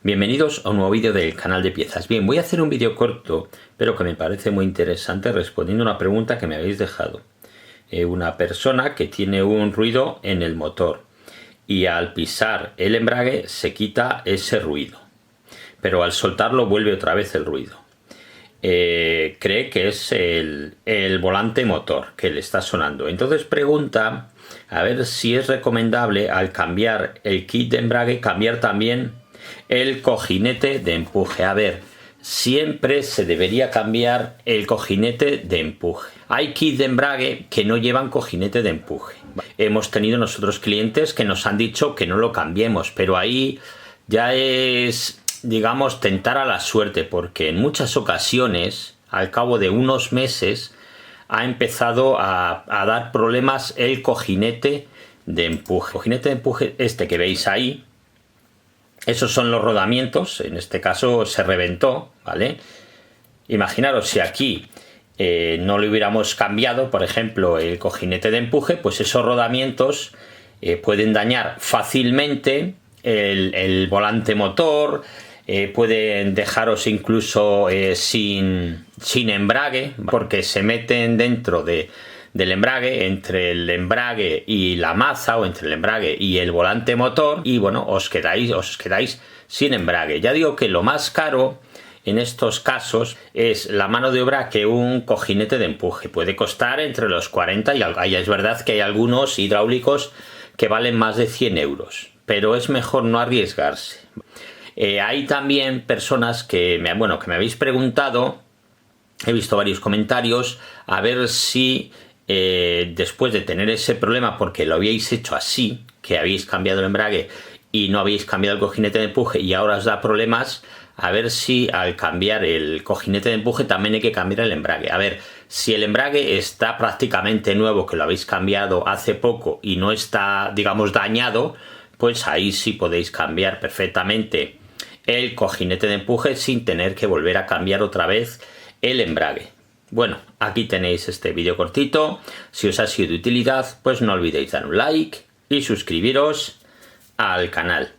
Bienvenidos a un nuevo vídeo del canal de piezas. Bien, voy a hacer un vídeo corto, pero que me parece muy interesante, respondiendo a una pregunta que me habéis dejado. Una persona que tiene un ruido en el motor y al pisar el embrague se quita ese ruido, pero al soltarlo vuelve otra vez el ruido. Cree que es el volante motor que le está sonando. Entonces pregunta a ver si es recomendable, al cambiar el kit de embrague, cambiar también el cojinete de empuje. A ver, siempre se debería cambiar el cojinete de empuje. Hay kits de embrague que no llevan cojinete de empuje. Hemos tenido nosotros clientes que nos han dicho que no lo cambiemos, pero ahí ya es, digamos, tentar a la suerte, porque en muchas ocasiones, al cabo de unos meses, ha empezado a dar problemas el cojinete de empuje. El cojinete de empuje este que veis ahí, esos son los rodamientos. En este caso se reventó, ¿vale? Imaginaros si aquí no le hubiéramos cambiado, por ejemplo, el cojinete de empuje, pues esos rodamientos pueden dañar fácilmente el volante motor, pueden dejaros incluso sin embrague, porque se meten dentro del embrague, entre el embrague y la maza, o entre el embrague y el volante motor, y bueno, os quedáis sin embrague. Ya digo que lo más caro en estos casos es la mano de obra que un cojinete de empuje. Puede costar entre los 40 y es verdad que hay algunos hidráulicos que valen más de 100 euros, pero es mejor no arriesgarse. Hay también personas que me habéis preguntado, he visto varios comentarios, a ver si después de tener ese problema, porque lo habíais hecho así, que habéis cambiado el embrague y no habéis cambiado el cojinete de empuje y ahora os da problemas, a ver si al cambiar el cojinete de empuje también hay que cambiar el embrague. A ver, si el embrague está prácticamente nuevo, que lo habéis cambiado hace poco y no está, digamos, dañado, pues ahí sí podéis cambiar perfectamente el cojinete de empuje sin tener que volver a cambiar otra vez el embrague. Bueno, aquí tenéis este vídeo cortito. Si os ha sido de utilidad, pues no olvidéis dar un like y suscribiros al canal.